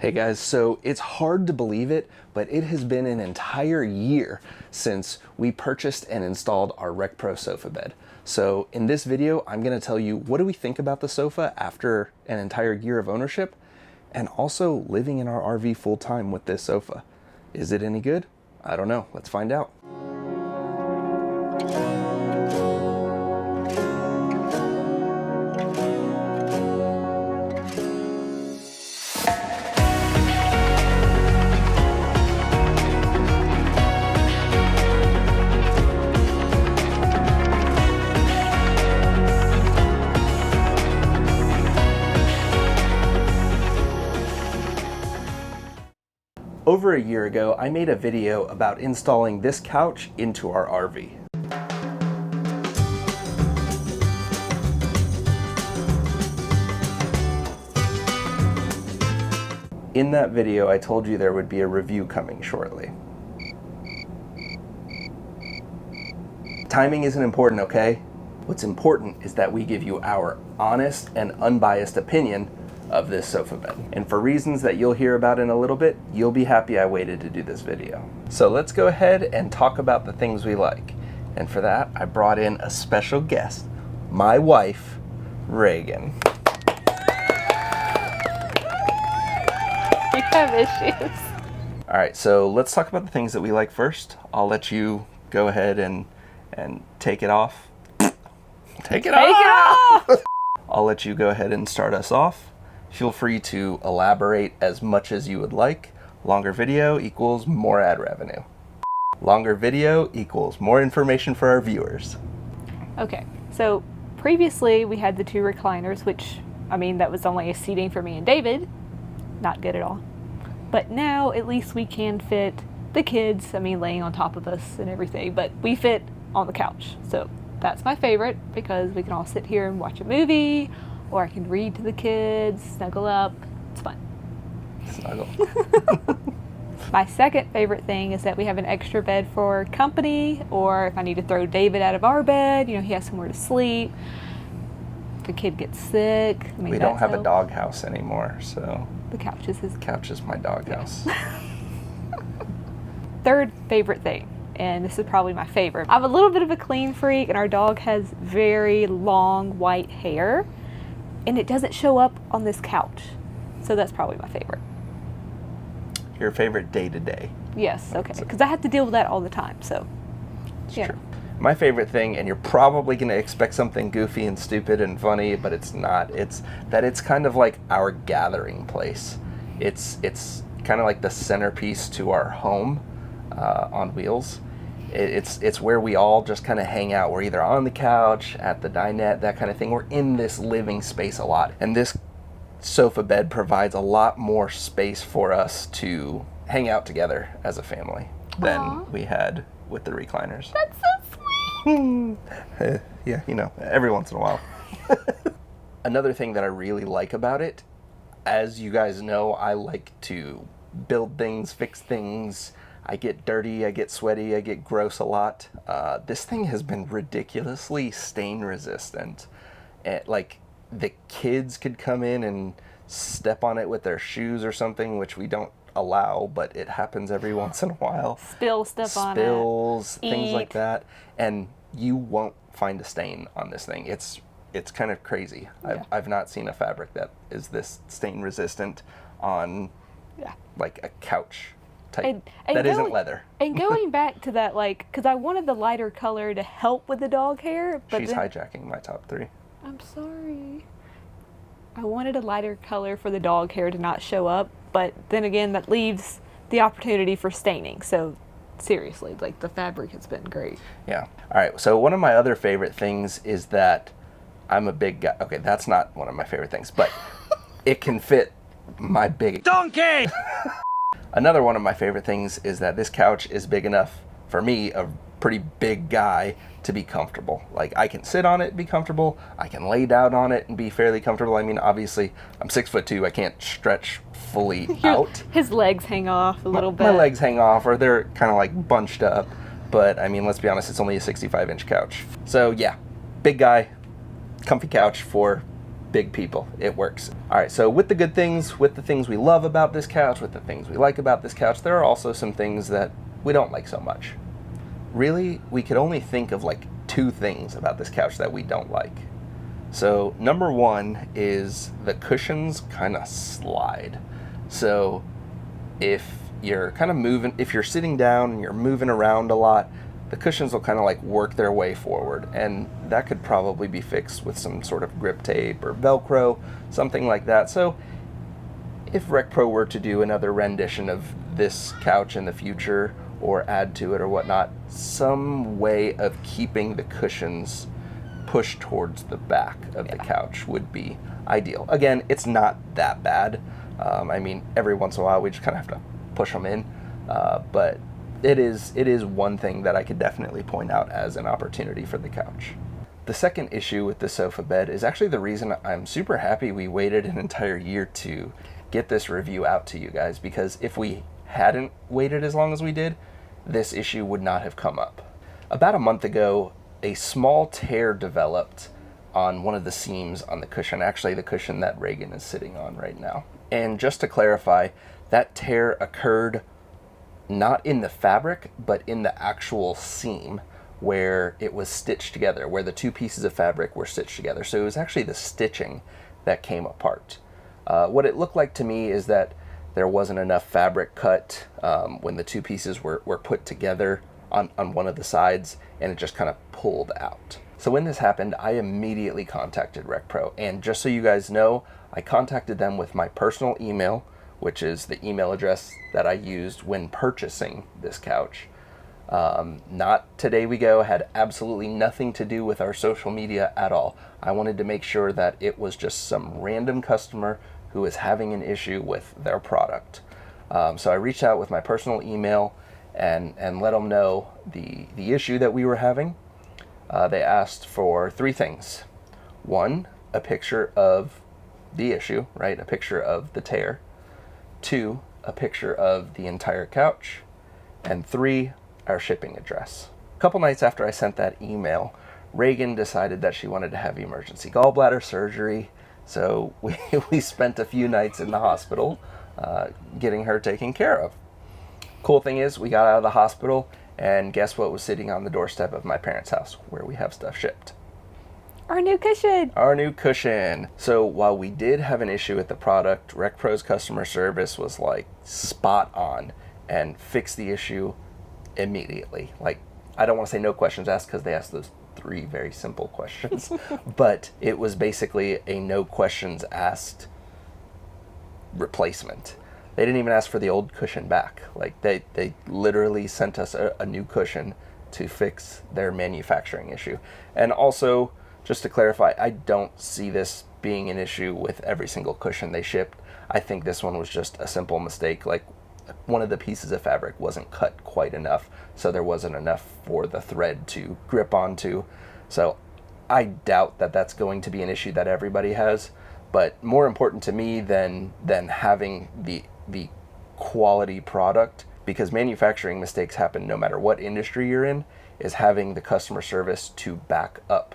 Hey guys, so it's hard to believe it, but it has been an entire year since we purchased and installed our RecPro sofa bed. So in this video, I'm gonna tell you what do we think about the sofa after an entire year of ownership, and also living in our RV full time with this sofa. Is it any good? I don't know, let's find out. Over a year ago, I made a video about installing this couch into our RV. In that video, I told you there would be a review coming shortly. Timing isn't important, okay? What's important is that we give you our honest and unbiased opinion of this sofa bed. And for reasons that you'll hear about in a little bit, you'll be happy I waited to do this video. So let's go ahead and talk about the things we like. And for that, I brought in a special guest, my wife, Reagan. You have issues. All right, so let's talk about the things that we like first. I'll let you go ahead and take it off. Take it off! I'll let you go ahead and start us off. Feel free to elaborate as much as you would like. Longer video equals more ad revenue. Longer video equals more information for our viewers. Okay, so previously we had the two recliners, which, I mean, that was only a seating for me and David. Not good at all. But now at least we can fit the kids, I mean, laying on top of us and everything, but we fit on the couch. So that's my favorite because we can all sit here and watch a movie, or I can read to the kids, snuggle up. It's fun. Snuggle. My second favorite thing is that we have an extra bed for company, or if I need to throw David out of our bed, you know, he has somewhere to sleep. If the kid gets sick. I mean, we don't have a dog house anymore, so. The couch is his. Couch is my dog house. Third favorite thing, and this is probably my favorite. I'm a little bit of a clean freak, and our dog has very long white hair, and it doesn't show up on this couch. So that's probably my favorite. Your favorite day to day. Yes, okay. Because I have to deal with that all the time, so. It's true. My favorite thing, and you're probably going to expect something goofy and stupid and funny, but it's not. It's that it's kind of like our gathering place. It's kind of like the centerpiece to our home on wheels. It's where we all just kind of hang out. We're either on the couch, at the dinette, that kind of thing. We're in this living space a lot. And this sofa bed provides a lot more space for us to hang out together as a family than we had with the recliners. That's so sweet. Yeah, you know, every once in a while. Another thing that I really like about it, as you guys know, I like to build things, fix things. I get dirty, I get sweaty, I get gross a lot. This thing has been ridiculously stain resistant. Like, the kids could come in and step on it with their shoes or something, which we don't allow, but it happens every once in a while. Spill stuff on it. Spills, things like that. And you won't find a stain on this thing. It's kind of crazy. Yeah. I've not seen a fabric that is this stain resistant on like a couch type that isn't leather. And going back to that, like, because I wanted the lighter color to help with the dog hair, but she's hijacking my top three. I'm sorry. I wanted a lighter color for the dog hair to not show up, but then again, that leaves the opportunity for staining. So seriously, like, the fabric has been great. Yeah. All right. So one of my other favorite things is that I'm a big guy. Okay, that's not one of my favorite things, but it can fit my big donkey. Another one of my favorite things is that this couch is big enough for me, a pretty big guy, to be comfortable. Like, I can sit on it and be comfortable. I can lay down on it and be fairly comfortable. I mean, obviously, I'm 6'2". I can't stretch fully out. His legs hang off a little bit. My legs hang off, or they're kind of like bunched up. But, I mean, let's be honest, it's only a 65-inch couch. So, yeah, big guy, comfy couch for big people. It works. All right, so with the good things, with the things we love about this couch, with the things we like about this couch, there are also some things that we don't like so much. Really, we could only think of like 2 things about this couch that we don't like. So number 1 is the cushions kind of slide. So if you're kind of moving, if you're sitting down and you're moving around a lot, the cushions will kind of like work their way forward, and that could probably be fixed with some sort of grip tape or Velcro, something like that. So if RecPro were to do another rendition of this couch in the future, or add to it or whatnot, some way of keeping the cushions pushed towards the back of the couch would be ideal. Again, it's not that bad. I mean, every once in a while we just kind of have to push them in, but it is one thing that I could definitely point out as an opportunity for the couch. The second issue with the sofa bed is actually the reason I'm super happy we waited an entire year to get this review out to you guys, because if we hadn't waited as long as we did, this issue would not have come up. About a month ago, a small tear developed on one of the seams on the cushion, actually the cushion that Reagan is sitting on right now. And just to clarify, that tear occurred not in the fabric, but in the actual seam where it was stitched together, where the 2 pieces of fabric were stitched together. So it was actually the stitching that came apart. What it looked like to me is that there wasn't enough fabric cut when the 2 pieces were put together on one of the sides, and it just kind of pulled out. So when this happened, I immediately contacted RecPro, and just so you guys know, I contacted them with my personal email, which is the email address that I used when purchasing this couch. Not Today We Go, had absolutely nothing to do with our social media at all. I wanted to make sure that it was just some random customer who is having an issue with their product. So I reached out with my personal email and let them know the issue that we were having. They asked for 3 things. 1, a picture of the issue, right? A picture of the tear. 2, a picture of the entire couch. And 3, our shipping address. A couple nights after I sent that email, Reagan decided that she wanted to have emergency gallbladder surgery. So we spent a few nights in the hospital getting her taken care of. Cool thing is, we got out of the hospital, and guess what was sitting on the doorstep of my parents' house where we have stuff shipped? Our new cushion! Our new cushion! So while we did have an issue with the product, RecPro's customer service was like spot on and fixed the issue immediately. Like, I don't want to say no questions asked, because they asked those 3 very simple questions, but it was basically a no questions asked replacement. They didn't even ask for the old cushion back. Like, they literally sent us a new cushion to fix their manufacturing issue. And also, just to clarify, I don't see this being an issue with every single cushion they shipped. I think this one was just a simple mistake. Like, one of the pieces of fabric wasn't cut quite enough, so there wasn't enough for the thread to grip onto. So I doubt that that's going to be an issue that everybody has. But more important to me than having the quality product, because manufacturing mistakes happen no matter what industry you're in, is having the customer service to back up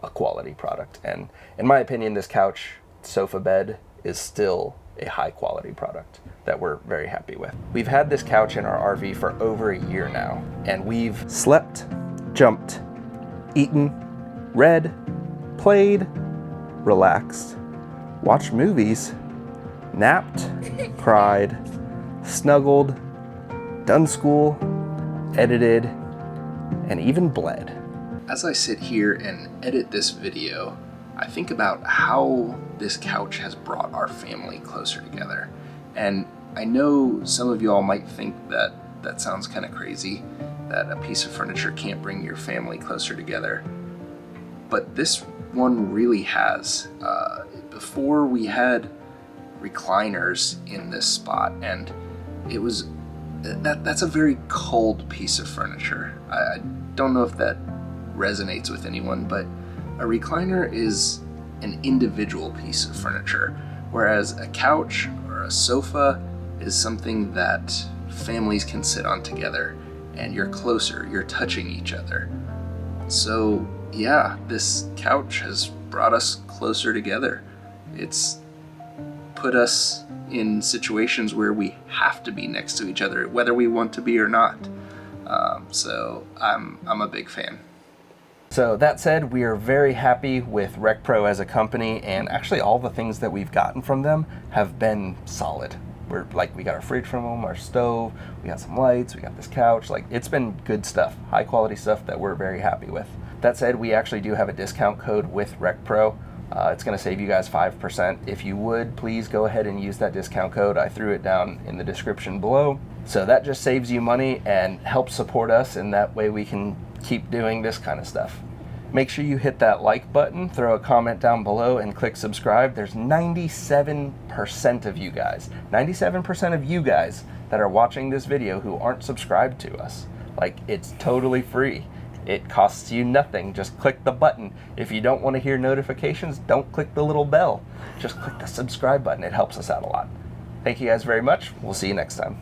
a quality product. And in my opinion, this couch sofa bed is still a high quality product that we're very happy with. We've had this couch in our RV for over a year now, and we've slept, jumped, eaten, read, played, relaxed, watched movies, napped, cried, snuggled, done school, edited, and even bled. As I sit here and edit this video, I think about how this couch has brought our family closer together. And I know some of y'all might think that that sounds kind of crazy, that a piece of furniture can't bring your family closer together. But this one really has. Before, we had recliners in this spot, and it was that's a very cold piece of furniture. I don't know if that resonates with anyone, but a recliner is an individual piece of furniture, whereas a couch or a sofa is something that families can sit on together, and you're closer, you're touching each other. So yeah, this couch has brought us closer together. It's put us in situations where we have to be next to each other, whether we want to be or not. So I'm a big fan. So that said, we are very happy with RecPro as a company, and actually all the things that we've gotten from them have been solid. We got our fridge from them, our stove, we got some lights, we got this couch. It's been good stuff, high quality stuff that we're very happy with. That said, we actually do have a discount code with RecPro. It's going to save you guys 5%. If you would, please go ahead and use that discount code. I threw it down in the description below. So that just saves you money and helps support us, and that way we can keep doing this kind of stuff. Make sure you hit that like button, throw a comment down below, and click subscribe. There's 97% of you guys, 97% of you guys that are watching this video who aren't subscribed to us. It's totally free. It costs you nothing. Just click the button. If you don't want to hear notifications, don't click the little bell. Just click the subscribe button. It helps us out a lot. Thank you guys very much. We'll see you next time.